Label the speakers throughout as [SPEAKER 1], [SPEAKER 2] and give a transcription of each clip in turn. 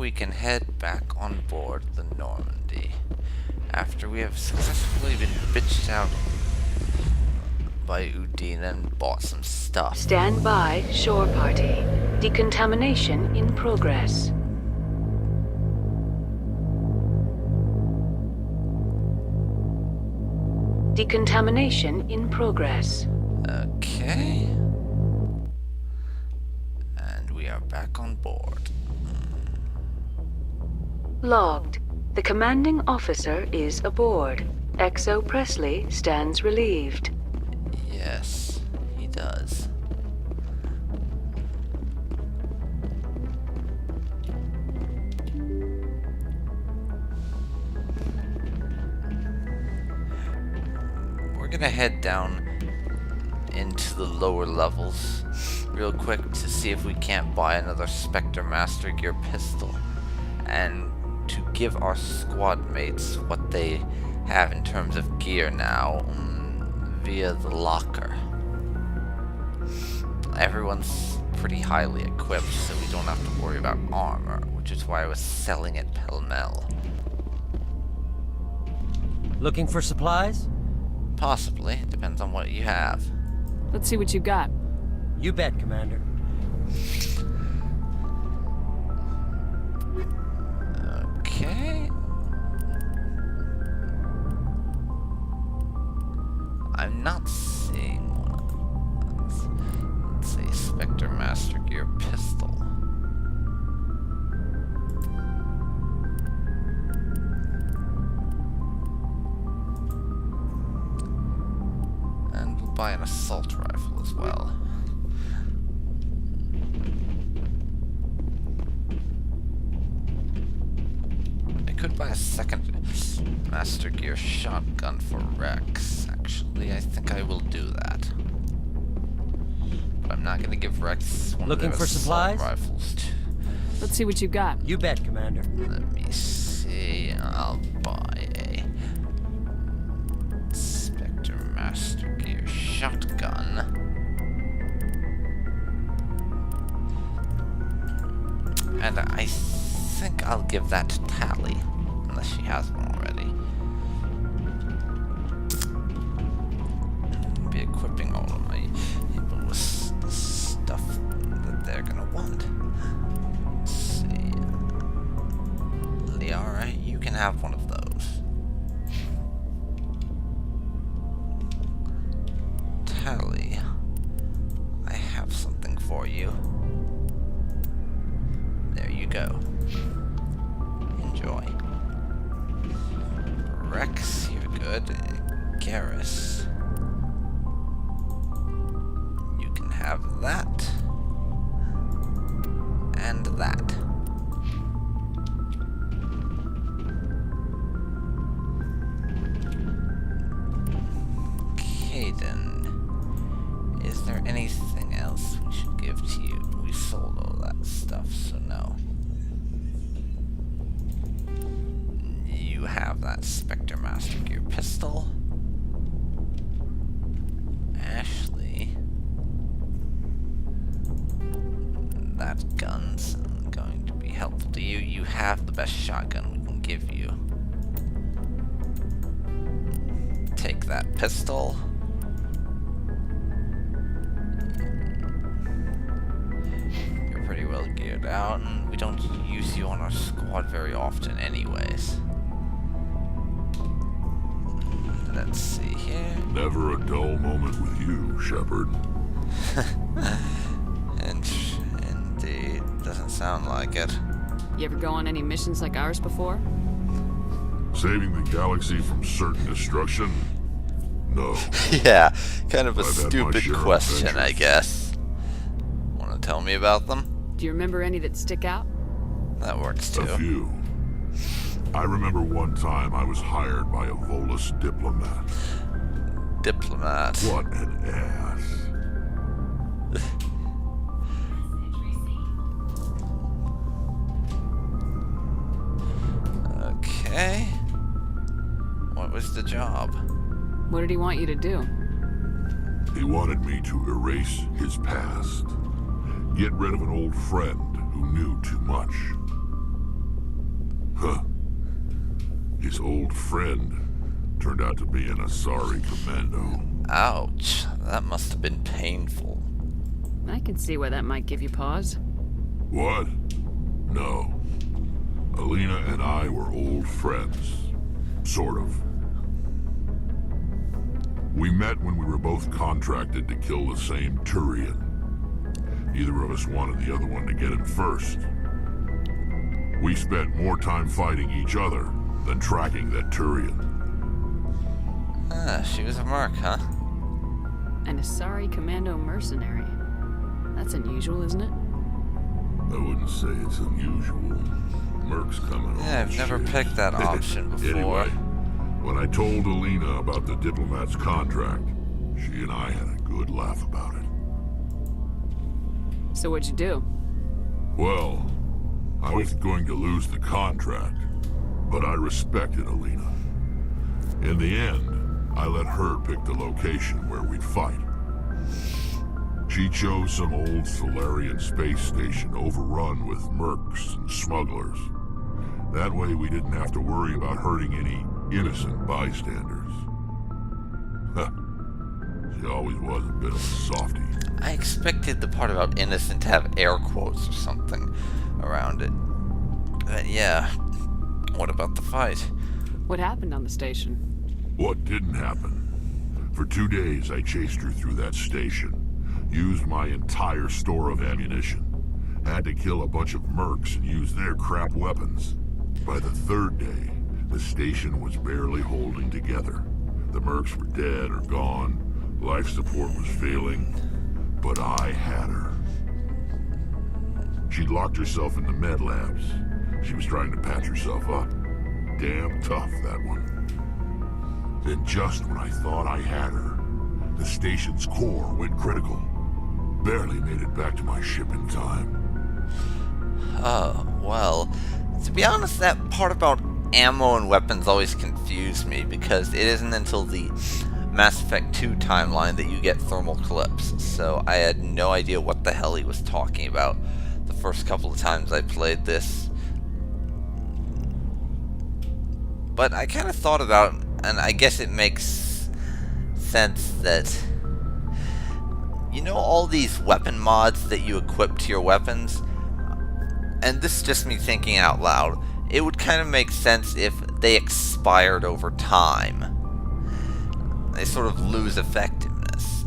[SPEAKER 1] we can head back on board the Normandy after we have successfully been bitched out by Udine and bought some stuff.
[SPEAKER 2] Stand by, shore party. Decontamination in progress. Decontamination in progress.
[SPEAKER 1] Okay. And we are back on board.
[SPEAKER 2] Logged. The commanding officer is aboard. Exo Presley stands relieved.
[SPEAKER 1] Yes, he does. We're gonna head down into the lower levels real quick to see if we can't buy another Spectre Master Gear pistol and to give our squad mates what they have in terms of gear now via the locker. Everyone's pretty highly equipped, so we don't have to worry about armor, which is why I was selling it pell-mell.
[SPEAKER 3] Looking for supplies?
[SPEAKER 1] Possibly. Depends on what you have.
[SPEAKER 4] Let's see what you got.
[SPEAKER 3] You bet, Commander.
[SPEAKER 1] Okay. I'm not seeing one. Let's see, Spectre Master Gear pistol. And we'll buy an assault rifle as well. I could buy a second Master Gear shotgun for Rex. Actually, I think I will do that. But I'm not going to give Rex one
[SPEAKER 3] Looking
[SPEAKER 1] of their
[SPEAKER 3] for
[SPEAKER 1] assault
[SPEAKER 3] supplies?
[SPEAKER 1] rifles.
[SPEAKER 4] Let's see what you got.
[SPEAKER 3] You bet, Commander.
[SPEAKER 1] Let me see. I'll buy a Spectre Master Gear shotgun. And I think I'll give that to Tally, unless she has one already. Be equipping all of my people with the stuff that they're gonna want. Let's see. Liara, you can have one of those. Tally, I have something for you. There you go. Enjoy. Rex, you're good. Garrus, you can have that. And that. Okay then. Is there anything else we should give to you? We sold all that stuff, so no. You have that Spectre Master Gear pistol. Ashley, that gun's going to be helpful to you. You have the best shotgun we can give you. Take that pistol. You're pretty well geared out, and we don't use you on our squad very often anyways. Let's see here.
[SPEAKER 5] Never a dull moment with you, Shepard.
[SPEAKER 1] Indeed. Doesn't sound like it.
[SPEAKER 4] You ever go on any missions like ours before?
[SPEAKER 5] Saving the galaxy from certain destruction? No.
[SPEAKER 1] Yeah, kind of a
[SPEAKER 5] I've had my
[SPEAKER 1] stupid
[SPEAKER 5] share of
[SPEAKER 1] question, I
[SPEAKER 5] adventures.
[SPEAKER 1] guess. Want to tell me about them?
[SPEAKER 4] Do you remember any that stick out?
[SPEAKER 1] That works
[SPEAKER 5] A
[SPEAKER 1] too.
[SPEAKER 5] few. I remember one time I was hired by a Volus diplomat.
[SPEAKER 1] Diplomat.
[SPEAKER 5] What an ass.
[SPEAKER 1] Okay. What was the job?
[SPEAKER 4] What did he want you to do?
[SPEAKER 5] He wanted me to erase his past. Get rid of an old friend who knew too much. Huh. His old friend turned out to be an Asari commando.
[SPEAKER 1] Ouch. That must have been painful.
[SPEAKER 4] I can see why that might give you pause.
[SPEAKER 5] What? No. Alina and I were old friends. Sort of. We met when we were both contracted to kill the same Turian. Neither of us wanted the other one to get him first. We spent more time fighting each other than tracking that Turian.
[SPEAKER 1] Ah, she was a merc, huh?
[SPEAKER 4] An Asari commando mercenary. That's unusual, isn't it?
[SPEAKER 5] I wouldn't say it's unusual. Mercs come in all
[SPEAKER 1] Yeah, I've never
[SPEAKER 5] shapes.
[SPEAKER 1] picked that option before.
[SPEAKER 5] Anyway, when I told Alina about the diplomat's contract, she and I had a good laugh about it.
[SPEAKER 4] So what'd you do?
[SPEAKER 5] Well, I was going to lose the contract, but I respected Alina. In the end, I let her pick the location where we'd fight. She chose some old Solarian space station overrun with mercs and smugglers. That way we didn't have to worry about hurting any innocent bystanders. Huh. She always was a bit of a softie.
[SPEAKER 1] I expected the part about innocent to have air quotes or something around it. But yeah, what about the fight?
[SPEAKER 4] What happened on the station?
[SPEAKER 5] What didn't happen? For 2 days I chased her through that station. Used my entire store of ammunition. Had to kill a bunch of mercs and use their crap weapons. By the 3rd day, the station was barely holding together. The mercs were dead or gone. Life support was failing. But I had her. She'd locked herself in the med labs. She was trying to patch herself up. Damn tough, that one. Then just when I thought I had her, the station's core went critical. Barely made it back to my ship in time.
[SPEAKER 1] Oh, well, to be honest, that part about ammo and weapons always confused me, because it isn't until the Mass Effect 2 timeline that you get thermal clips, so I had no idea what the hell he was talking about the first couple of times I played this. But I kind of thought about, and I guess it makes sense that, you know, all these weapon mods that you equip to your weapons, and this is just me thinking out loud, it would kind of make sense if they expired over time. They sort of lose effectiveness.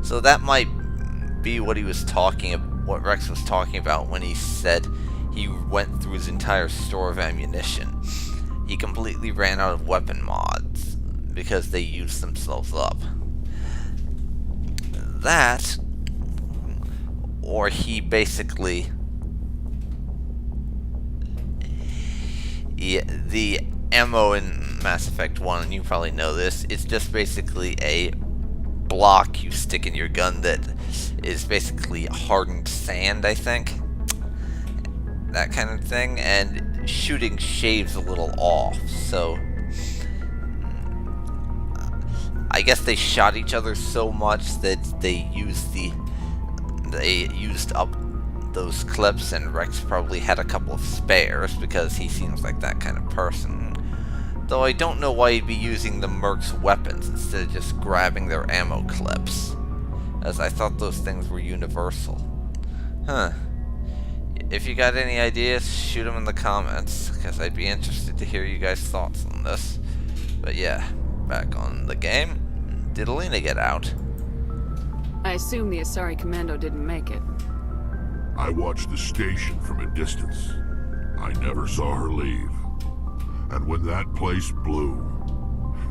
[SPEAKER 1] So that might be what he was talking about, what Rex was talking about when he said he went through his entire store of ammunition. He completely ran out of weapon mods because they used themselves up. That, or he basically, the ammo in Mass Effect 1, and you probably know this, it's just basically a block you stick in your gun that is basically hardened sand, I think. That kind of thing, and shooting shaves a little off, so I guess they shot each other so much that they used up those clips, and Rex probably had a couple of spares because he seems like that kind of person. Though I don't know why he'd be using the mercs' weapons instead of just grabbing their ammo clips, as I thought those things were universal. Huh. If you got any ideas, shoot them in the comments, because I'd be interested to hear you guys' thoughts on this. But yeah, back on the game. Did Alina get out?
[SPEAKER 4] I assume the Asari commando didn't make it.
[SPEAKER 5] I watched the station from a distance. I never saw her leave. And when that place blew,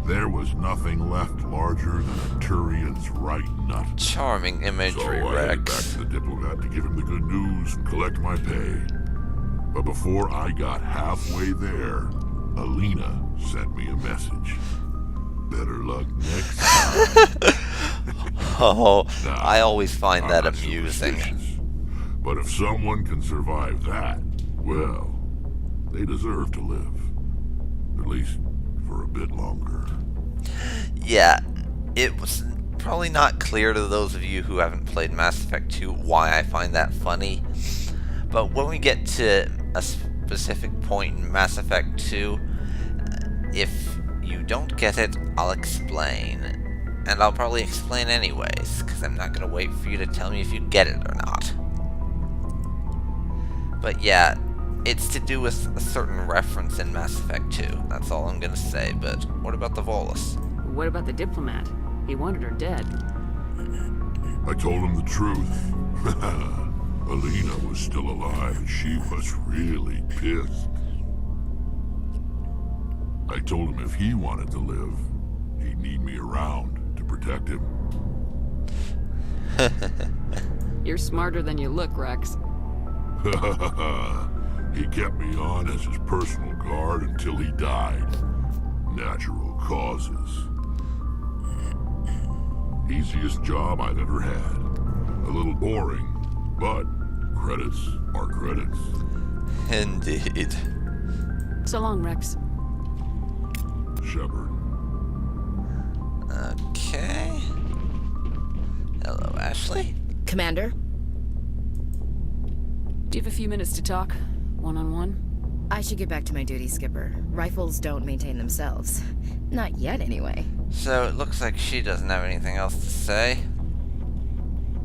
[SPEAKER 5] there was nothing left larger than a Turian's right nut.
[SPEAKER 1] Charming imagery,
[SPEAKER 5] So I headed back
[SPEAKER 1] Rex.
[SPEAKER 5] to the diplomat to give him the good news and collect my pay. But before I got halfway there, Alina sent me a message. Better luck next time.
[SPEAKER 1] Oh,
[SPEAKER 5] Nah,
[SPEAKER 1] I always find
[SPEAKER 5] I'm
[SPEAKER 1] that
[SPEAKER 5] not
[SPEAKER 1] amusing.
[SPEAKER 5] superstitious. But if someone can survive that, well, they deserve to live. At least for a bit longer.
[SPEAKER 1] Yeah, it was probably not clear to those of you who haven't played Mass Effect 2 why I find that funny. But when we get to a specific point in Mass Effect 2, if you don't get it, I'll explain. And I'll probably explain anyways, because I'm not going to wait for you to tell me if you get it or not. But yeah, it's to do with a certain reference in Mass Effect 2. That's all I'm going to say, but what about the Volus?
[SPEAKER 4] What about the diplomat? He wanted her dead.
[SPEAKER 5] I told him the truth. Alina was still alive and she was really pissed. I told him if he wanted to live, he'd need me around to protect him.
[SPEAKER 4] You're smarter than you look, Rex.
[SPEAKER 5] He kept me on as his personal guard until he died. Natural causes. Easiest job I've ever had. A little boring, but credits are credits.
[SPEAKER 1] Indeed.
[SPEAKER 4] So long, Rex.
[SPEAKER 5] Shepard.
[SPEAKER 1] Okay. Hello, Ashley.
[SPEAKER 6] Commander?
[SPEAKER 4] Do you have a few minutes to talk? One-on-one?
[SPEAKER 6] I should get back to my duty, Skipper. Rifles don't maintain themselves. Not yet, anyway.
[SPEAKER 1] So it looks like she doesn't have anything else to say.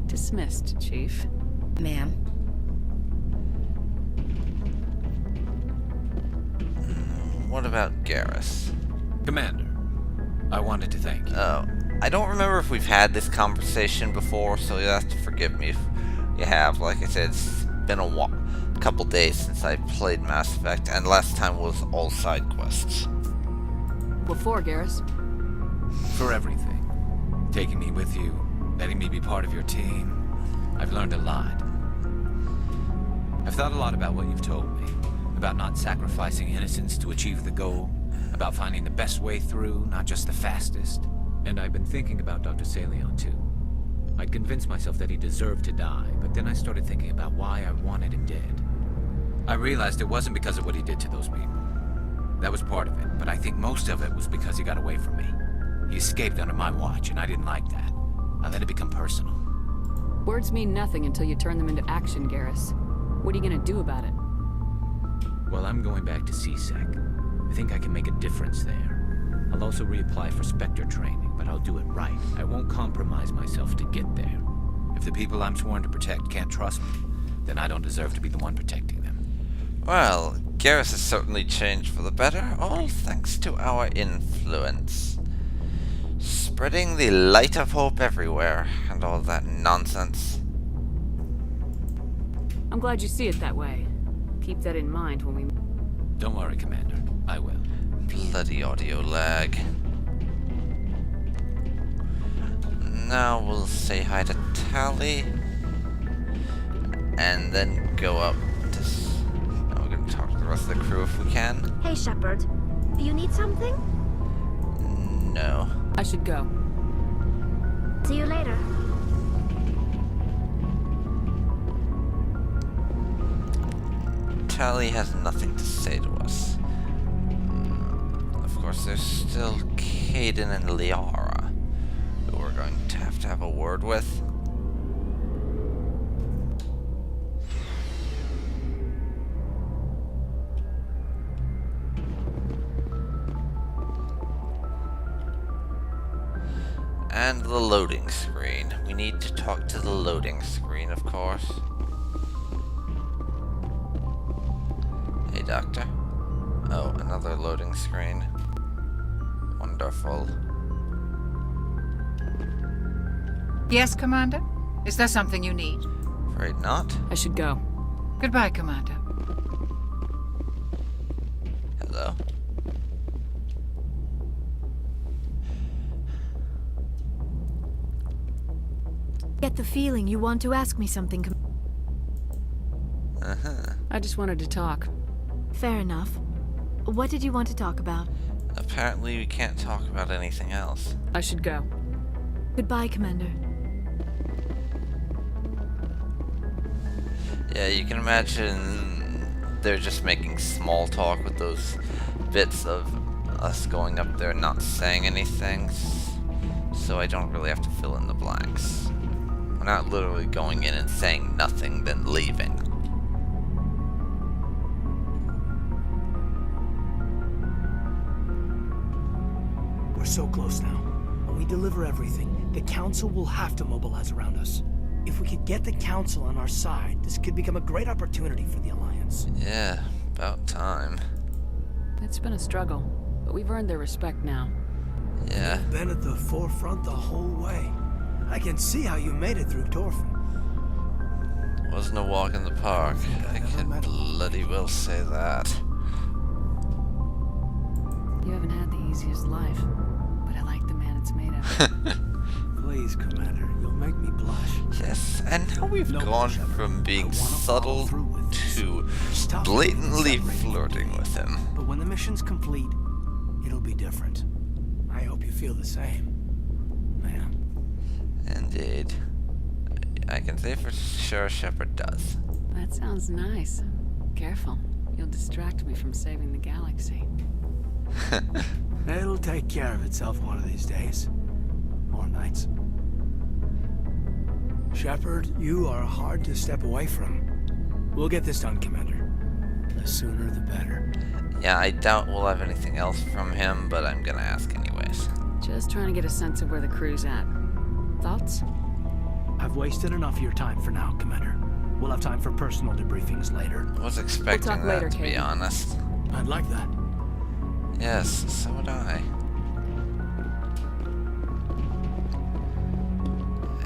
[SPEAKER 4] Dismissed, Chief.
[SPEAKER 6] Ma'am?
[SPEAKER 1] What about Garrus?
[SPEAKER 7] Commander, I wanted to thank you.
[SPEAKER 1] Oh, I don't remember if we've had this conversation before, so you'll have to forgive me if you have. Like I said, it's been a couple days since I played Mass Effect, and last time was all side quests.
[SPEAKER 4] What for, Garrus?
[SPEAKER 7] For everything. Taking me with you, letting me be part of your team. I've learned a lot. I've thought a lot about what you've told me. About not sacrificing innocence to achieve the goal. About finding the best way through, not just the fastest. And I've been thinking about Dr. Saleon, too. I'd convinced myself that he deserved to die, but then I started thinking about why I wanted him dead. I realized it wasn't because of what he did to those people. That was part of it, but I think most of it was because he got away from me. He escaped under my watch, and I didn't like that. I let it become personal.
[SPEAKER 4] Words mean nothing until you turn them into action, Garrus. What are you gonna do about it?
[SPEAKER 7] Well, I'm going back to CSEC. I think I can make a difference there. I'll also reapply for Spectre training, but I'll do it right. I won't compromise myself to get there. If the people I'm sworn to protect can't trust me, then I don't deserve to be the one protecting them.
[SPEAKER 1] Well, Garrus has certainly changed for the better, all thanks to our influence. Spreading the light of hope everywhere, and all that nonsense.
[SPEAKER 4] I'm glad you see it that way. Keep that in mind when we...
[SPEAKER 7] Don't worry, Commander. I will.
[SPEAKER 1] Bloody audio lag. Now we'll say hi to Tally. And then go up to... Now we're gonna talk to the rest of the crew if we can.
[SPEAKER 8] Hey, Shepard. Do you need something?
[SPEAKER 1] No.
[SPEAKER 4] I should go.
[SPEAKER 8] See you later.
[SPEAKER 1] Tally has nothing to say to us. Of course, there's still Caden and Liara, who we're going to have a word with. And the loading screen. We need to talk to the loading screen, of course. Hey, Doctor. Oh, another loading screen. Wonderful.
[SPEAKER 9] Yes, Commander? Is there something you need?
[SPEAKER 1] Afraid not.
[SPEAKER 4] I should go.
[SPEAKER 9] Goodbye, Commander.
[SPEAKER 1] Hello.
[SPEAKER 8] Get the feeling you want to ask me something.
[SPEAKER 1] Uh-huh.
[SPEAKER 4] I just wanted to talk.
[SPEAKER 8] Fair enough. What did you want to talk about?
[SPEAKER 1] Apparently we can't talk about anything else.
[SPEAKER 4] I should go.
[SPEAKER 8] Goodbye, Commander.
[SPEAKER 1] Yeah, you can imagine they're just making small talk with those bits of us going up there and not saying anything, so I don't really have to fill in the blanks. We're not literally going in and saying nothing, then leaving.
[SPEAKER 10] so close now. When we deliver everything, the Council will have to mobilize around us. If we could get the Council on our side, this could become a great opportunity for the Alliance.
[SPEAKER 1] Yeah, about time.
[SPEAKER 4] It's been a struggle, but we've earned their respect now.
[SPEAKER 1] Yeah.
[SPEAKER 10] You've been at the forefront the whole way. I can see how you made it through Torfin.
[SPEAKER 1] Wasn't a walk in the park. I can bloody well say that.
[SPEAKER 4] You haven't had the easiest life, but I like the man it's made of.
[SPEAKER 10] Please, Commander, you'll make me blush.
[SPEAKER 1] Yes, and now we've gone from being subtle to
[SPEAKER 10] Stop
[SPEAKER 1] blatantly
[SPEAKER 10] separating
[SPEAKER 1] flirting with him.
[SPEAKER 10] But when the mission's complete, it'll be different. I hope you feel the same, ma'am.
[SPEAKER 1] Indeed. I can say for sure Shepard does.
[SPEAKER 4] That sounds nice. Careful. You'll distract me from saving the galaxy.
[SPEAKER 10] It'll take care of itself one of these days. Or nights. Shepard, you are hard to step away from. We'll get this done, Commander. The sooner the better.
[SPEAKER 1] Yeah, I doubt we'll have anything else from him, but I'm gonna ask anyways.
[SPEAKER 4] Just trying to get a sense of where the crew's at. Thoughts?
[SPEAKER 10] I've wasted enough of your time for now, Commander. We'll have time for personal debriefings later.
[SPEAKER 1] I was expecting
[SPEAKER 4] talk
[SPEAKER 1] that,
[SPEAKER 4] later,
[SPEAKER 1] to be
[SPEAKER 4] Katie.
[SPEAKER 1] honest.
[SPEAKER 10] I'd like that.
[SPEAKER 1] Yes, so would I.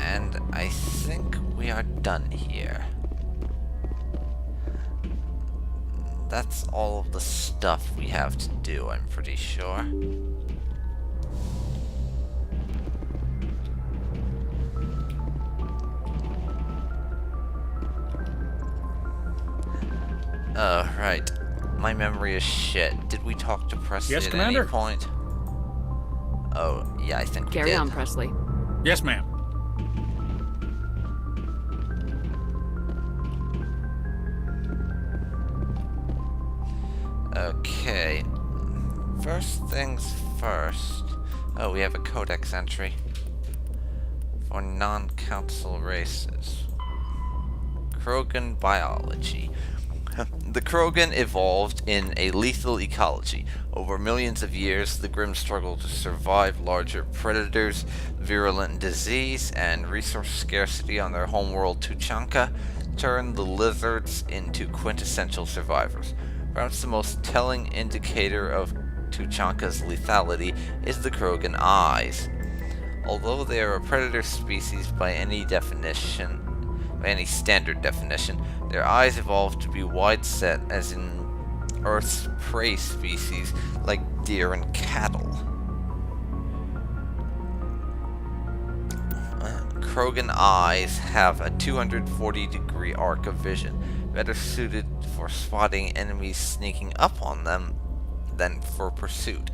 [SPEAKER 1] And I think we are done here. That's all of the stuff we have to do, I'm pretty sure. Right. My memory is shit. Did we talk to Presley
[SPEAKER 11] Yes,
[SPEAKER 1] at
[SPEAKER 11] Commander?
[SPEAKER 1] any point? Oh, yeah, I think we
[SPEAKER 4] Carry
[SPEAKER 1] did.
[SPEAKER 4] on, Presley.
[SPEAKER 11] Yes, ma'am.
[SPEAKER 1] Okay. First things first. Oh, we have a codex entry. For non-council races. Krogan biology. The Krogan evolved in a lethal ecology. Over millions of years, the Grim struggled to survive larger predators, virulent disease, and resource scarcity on their homeworld Tuchanka turned the lizards into quintessential survivors. Perhaps the most telling indicator of Tuchanka's lethality is the Krogan eyes. Although they are a predator species by any standard definition, their eyes evolved to be wide-set as in Earth's prey species like deer and cattle. Krogan eyes have a 240-degree arc of vision, better suited for spotting enemies sneaking up on them than for pursuit.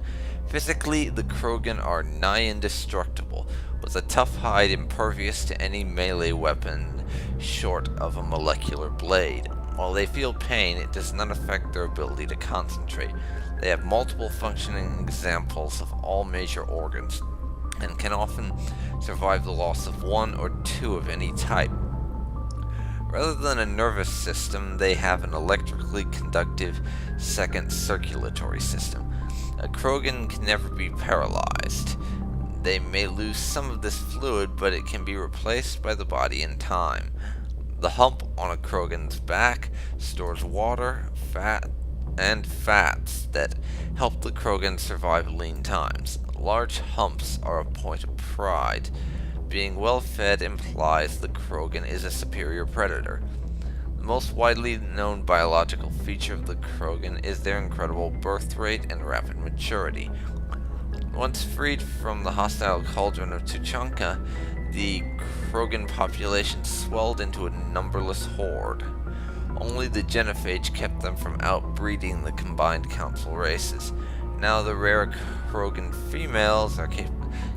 [SPEAKER 1] Physically, the Krogan are nigh indestructible, with a tough hide impervious to any melee weapon short of a molecular blade. While they feel pain, it does not affect their ability to concentrate. They have multiple functioning examples of all major organs, and can often survive the loss of one or two of any type. Rather than a nervous system, they have an electrically conductive second circulatory system. A Krogan can never be paralyzed. They may lose some of this fluid, but it can be replaced by the body in time. The hump on a Krogan's back stores water, fat, and fats that help the Krogan survive lean times. Large humps are a point of pride. Being well fed implies the Krogan is a superior predator. The most widely known biological feature of the Krogan is their incredible birth rate and rapid maturity. Once freed from the hostile cauldron of Tuchanka, the Krogan population swelled into a numberless horde. Only the genophage kept them from outbreeding the combined council races. Now the rare Krogan females are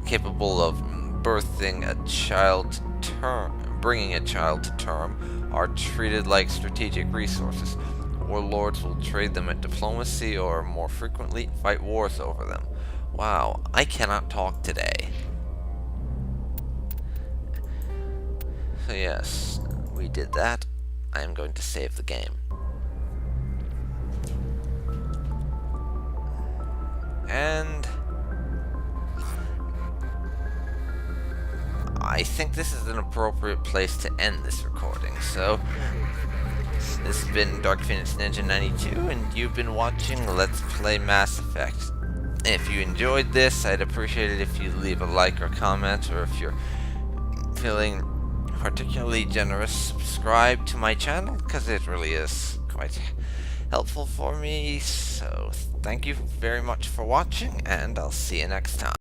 [SPEAKER 1] capable of birthing a child to term, bringing a child to term, are treated like strategic resources. Warlords will trade them at diplomacy or, more frequently, fight wars over them. Wow, I cannot talk today. So yes, we did that. I am going to save the game. And I think this is an appropriate place to end this recording. So, this has been DarkPhoenix Ninja 92, and you've been watching Let's Play Mass Effect. If you enjoyed this, I'd appreciate it if you leave a like or comment, or if you're feeling particularly generous, subscribe to my channel, because it really is quite helpful for me. So, thank you very much for watching, and I'll see you next time.